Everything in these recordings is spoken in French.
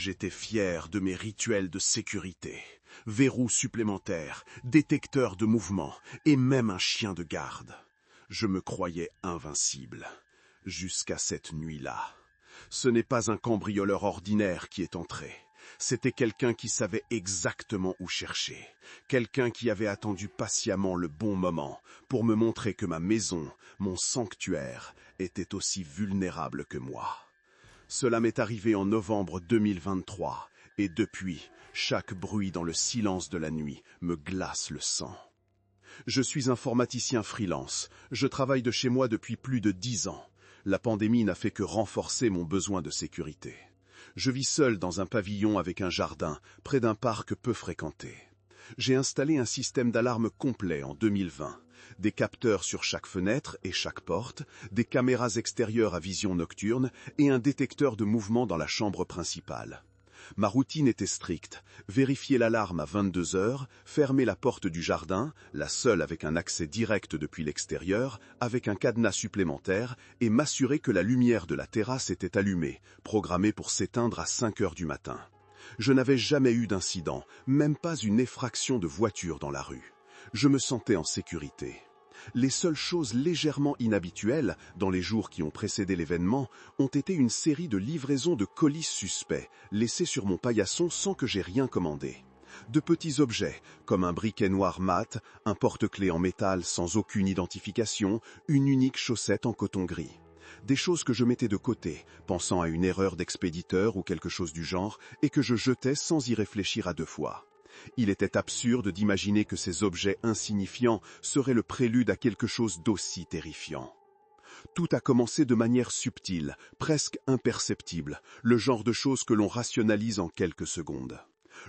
J'étais fier de mes rituels de sécurité. Verrous supplémentaires, détecteurs de mouvement et même un chien de garde. Je me croyais invincible. Jusqu'à cette nuit-là. Ce n'est pas un cambrioleur ordinaire qui est entré. C'était quelqu'un qui savait exactement où chercher. Quelqu'un qui avait attendu patiemment le bon moment pour me montrer que ma maison, mon sanctuaire, était aussi vulnérable que moi. Cela m'est arrivé en novembre 2023, et depuis, chaque bruit dans le silence de la nuit me glace le sang. Je suis informaticien freelance. Je travaille de chez moi depuis plus de 10 ans. La pandémie n'a fait que renforcer mon besoin de sécurité. Je vis seul dans un pavillon avec un jardin, près d'un parc peu fréquenté. J'ai installé un système d'alarme complet en 2020. Des capteurs sur chaque fenêtre et chaque porte, des caméras extérieures à vision nocturne et un détecteur de mouvement dans la chambre principale. Ma routine était stricte, vérifier l'alarme à 22 heures, fermer la porte du jardin, la seule avec un accès direct depuis l'extérieur, avec un cadenas supplémentaire, et m'assurer que la lumière de la terrasse était allumée, programmée pour s'éteindre à 5 heures du matin. Je n'avais jamais eu d'incident, même pas une effraction de voiture dans la rue. Je me sentais en sécurité. Les seules choses légèrement inhabituelles, dans les jours qui ont précédé l'événement, ont été une série de livraisons de colis suspects, laissés sur mon paillasson sans que j'aie rien commandé. De petits objets, comme un briquet noir mat, un porte-clés en métal sans aucune identification, une unique chaussette en coton gris. Des choses que je mettais de côté, pensant à une erreur d'expéditeur ou quelque chose du genre, et que je jetais sans y réfléchir à 2 fois. Il était absurde d'imaginer que ces objets insignifiants seraient le prélude à quelque chose d'aussi terrifiant. Tout a commencé de manière subtile, presque imperceptible, le genre de choses que l'on rationalise en quelques secondes.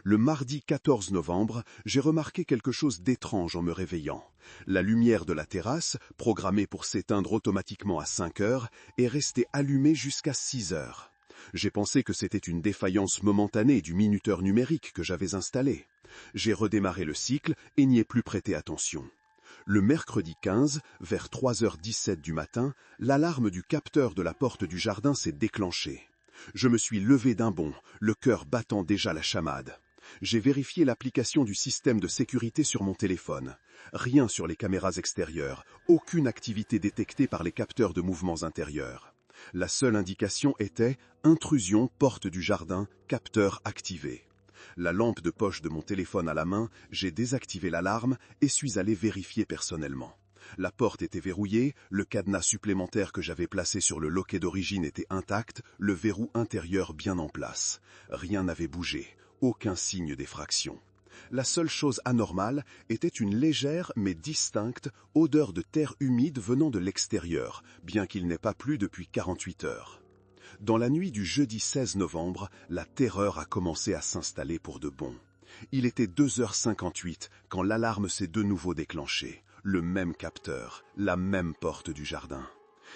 Le mardi 14 novembre, j'ai remarqué quelque chose d'étrange en me réveillant. La lumière de la terrasse, programmée pour s'éteindre automatiquement à 5 heures, est restée allumée jusqu'à 6 heures. J'ai pensé que c'était une défaillance momentanée du minuteur numérique que j'avais installé. J'ai redémarré le cycle et n'y ai plus prêté attention. Le mercredi 15, vers 3h17 du matin, l'alarme du capteur de la porte du jardin s'est déclenchée. Je me suis levé d'un bond, le cœur battant déjà la chamade. J'ai vérifié l'application du système de sécurité sur mon téléphone. Rien sur les caméras extérieures, aucune activité détectée par les capteurs de mouvements intérieurs. La seule indication était « Intrusion, porte du jardin, capteur activé ». La lampe de poche de mon téléphone à la main, j'ai désactivé l'alarme et suis allé vérifier personnellement. La porte était verrouillée, le cadenas supplémentaire que j'avais placé sur le loquet d'origine était intact, le verrou intérieur bien en place. Rien n'avait bougé, aucun signe d'effraction. La seule chose anormale était une légère mais distincte odeur de terre humide venant de l'extérieur, bien qu'il n'ait pas plu depuis 48 heures. Dans la nuit du jeudi 16 novembre, la terreur a commencé à s'installer pour de bon. Il était 2h58 quand l'alarme s'est de nouveau déclenchée. Le même capteur, la même porte du jardin.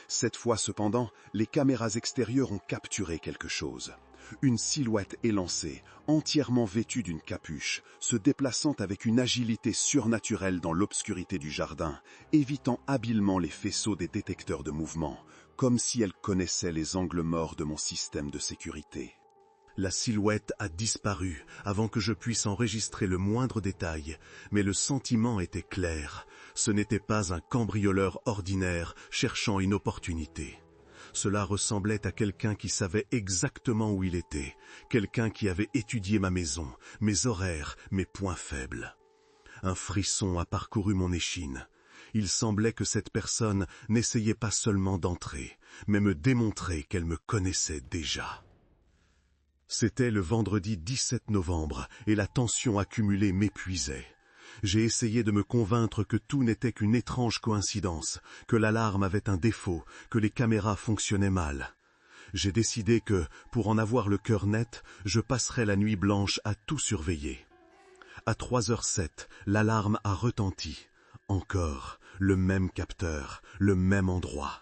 Cette fois cependant, les caméras extérieures ont capturé quelque chose. Une silhouette élancée, entièrement vêtue d'une capuche, se déplaçant avec une agilité surnaturelle dans l'obscurité du jardin, évitant habilement les faisceaux des détecteurs de mouvement, comme si elle connaissait les angles morts de mon système de sécurité. La silhouette a disparu avant que je puisse enregistrer le moindre détail, mais le sentiment était clair. Ce n'était pas un cambrioleur ordinaire cherchant une opportunité. Cela ressemblait à quelqu'un qui savait exactement où il était, quelqu'un qui avait étudié ma maison, mes horaires, mes points faibles. Un frisson a parcouru mon échine. Il semblait que cette personne n'essayait pas seulement d'entrer, mais me démontrer qu'elle me connaissait déjà. C'était le vendredi 17 novembre et la tension accumulée m'épuisait. J'ai essayé de me convaincre que tout n'était qu'une étrange coïncidence, que l'alarme avait un défaut, que les caméras fonctionnaient mal. J'ai décidé que, pour en avoir le cœur net, je passerais la nuit blanche à tout surveiller. À 3h07, l'alarme a retenti. Encore, le même capteur, le même endroit.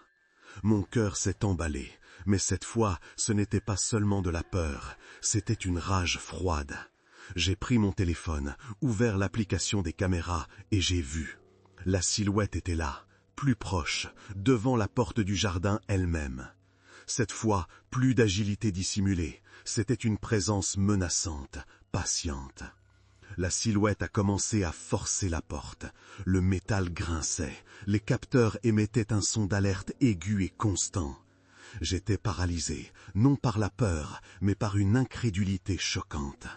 Mon cœur s'est emballé, mais cette fois, ce n'était pas seulement de la peur, c'était une rage froide. J'ai pris mon téléphone, ouvert l'application des caméras et j'ai vu. La silhouette était là, plus proche, devant la porte du jardin elle-même. Cette fois, plus d'agilité dissimulée. C'était une présence menaçante, patiente. La silhouette a commencé à forcer la porte. Le métal grinçait. Les capteurs émettaient un son d'alerte aigu et constant. J'étais paralysé, non par la peur, mais par une incrédulité choquante.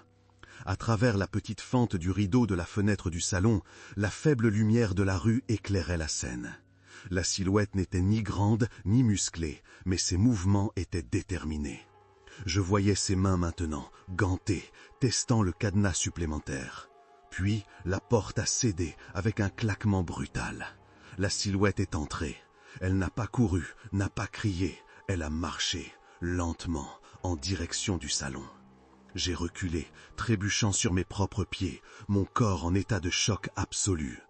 À travers la petite fente du rideau de la fenêtre du salon, la faible lumière de la rue éclairait la scène. La silhouette n'était ni grande ni musclée, mais ses mouvements étaient déterminés. Je voyais ses mains maintenant, gantées, testant le cadenas supplémentaire. Puis, la porte a cédé avec un claquement brutal. La silhouette est entrée. Elle n'a pas couru, n'a pas crié. Elle a marché, lentement, en direction du salon. J'ai reculé, trébuchant sur mes propres pieds, mon corps en état de choc absolu.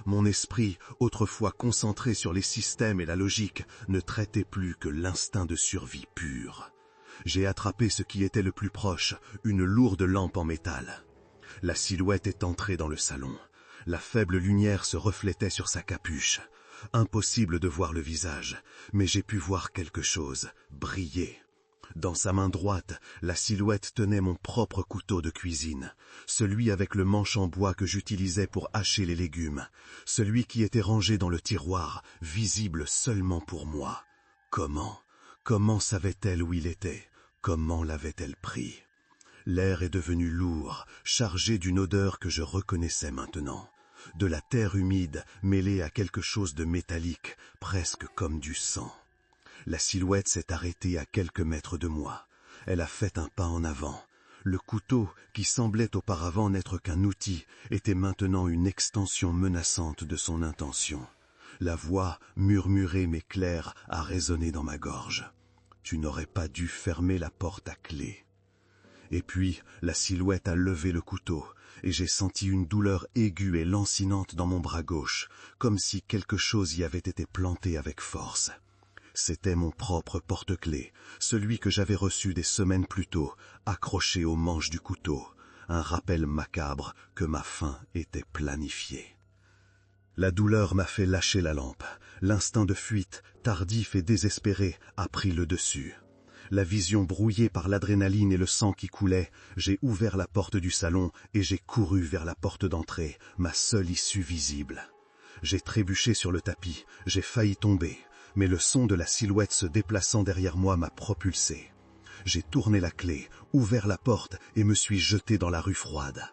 Mon esprit, autrefois concentré sur les systèmes et la logique, ne traitait plus que l'instinct de survie pur. J'ai attrapé ce qui était le plus proche, une lourde lampe en métal. La silhouette est entrée dans le salon. La faible lumière se reflétait sur sa capuche. Impossible de voir le visage, mais j'ai pu voir quelque chose, briller. Dans sa main droite, la silhouette tenait mon propre couteau de cuisine, celui avec le manche en bois que j'utilisais pour hacher les légumes, celui qui était rangé dans le tiroir, visible seulement pour moi. Comment savait-elle où il était? Comment l'avait-elle pris? L'air est devenu lourd, chargé d'une odeur que je reconnaissais maintenant. De la terre humide mêlée à quelque chose de métallique, presque comme du sang. La silhouette s'est arrêtée à quelques mètres de moi. Elle a fait un pas en avant. Le couteau, qui semblait auparavant n'être qu'un outil, était maintenant une extension menaçante de son intention. La voix, murmurée mais claire, a résonné dans ma gorge. Tu n'aurais pas dû fermer la porte à clé. Et puis, la silhouette a levé le couteau, et j'ai senti une douleur aiguë et lancinante dans mon bras gauche, comme si quelque chose y avait été planté avec force. C'était mon propre porte-clés, celui que j'avais reçu des semaines plus tôt, accroché au manche du couteau, un rappel macabre que ma fin était planifiée. La douleur m'a fait lâcher la lampe. L'instinct de fuite, tardif et désespéré, a pris le dessus. La vision brouillée par l'adrénaline et le sang qui coulait, j'ai ouvert la porte du salon et j'ai couru vers la porte d'entrée, ma seule issue visible. J'ai trébuché sur le tapis, j'ai failli tomber, mais le son de la silhouette se déplaçant derrière moi m'a propulsé. J'ai tourné la clé, ouvert la porte et me suis jeté dans la rue froide.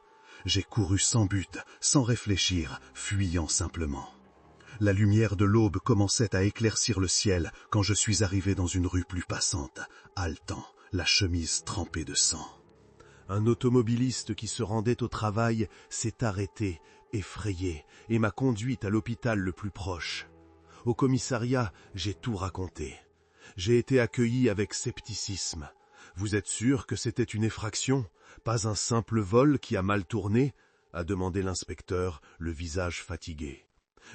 J'ai couru sans but, sans réfléchir, fuyant simplement. La lumière de l'aube commençait à éclaircir le ciel quand je suis arrivé dans une rue plus passante, haletant, la chemise trempée de sang. Un automobiliste qui se rendait au travail s'est arrêté, effrayé, et m'a conduit à l'hôpital le plus proche. Au commissariat, j'ai tout raconté. J'ai été accueilli avec scepticisme. Vous êtes sûr que c'était une effraction, pas un simple vol qui a mal tourné? A demandé l'inspecteur, le visage fatigué.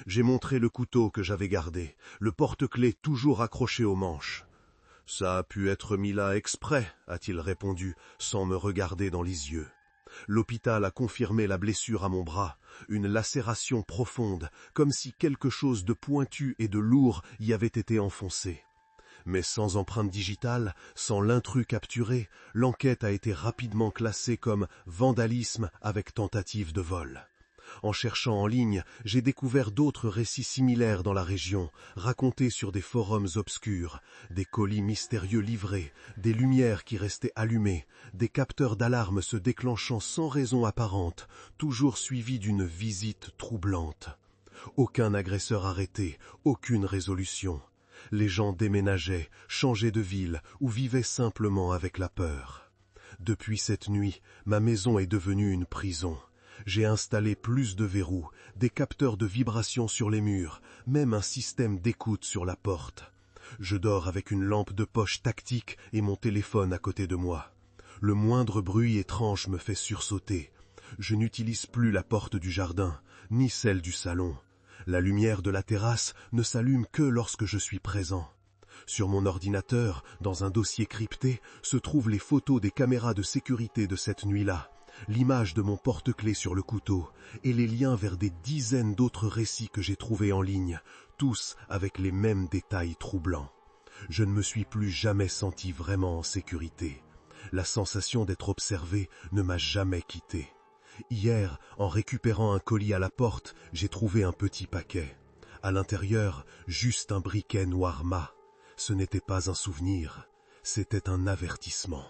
J'ai montré le couteau que j'avais gardé, le porte-clés toujours accroché au manche. « Ça a pu être mis là exprès », a-t-il répondu, sans me regarder dans les yeux. L'hôpital a confirmé la blessure à mon bras, une lacération profonde, comme si quelque chose de pointu et de lourd y avait été enfoncé. Mais sans empreinte digitale, sans l'intrus capturé, l'enquête a été rapidement classée comme vandalisme avec tentative de vol. En cherchant en ligne, j'ai découvert d'autres récits similaires dans la région, racontés sur des forums obscurs, des colis mystérieux livrés, des lumières qui restaient allumées, des capteurs d'alarme se déclenchant sans raison apparente, toujours suivis d'une visite troublante. Aucun agresseur arrêté, aucune résolution. Les gens déménageaient, changeaient de ville ou vivaient simplement avec la peur. Depuis cette nuit, ma maison est devenue une prison. J'ai installé plus de verrous, des capteurs de vibration sur les murs, même un système d'écoute sur la porte. Je dors avec une lampe de poche tactique et mon téléphone à côté de moi. Le moindre bruit étrange me fait sursauter. Je n'utilise plus la porte du jardin, ni celle du salon. La lumière de la terrasse ne s'allume que lorsque je suis présent. Sur mon ordinateur, dans un dossier crypté, se trouvent les photos des caméras de sécurité de cette nuit-là, l'image de mon porte-clés sur le couteau et les liens vers des dizaines d'autres récits que j'ai trouvés en ligne, tous avec les mêmes détails troublants. Je ne me suis plus jamais senti vraiment en sécurité. La sensation d'être observé ne m'a jamais quitté. Hier, en récupérant un colis à la porte, j'ai trouvé un petit paquet. À l'intérieur, juste un briquet noir mat. Ce n'était pas un souvenir, c'était un avertissement.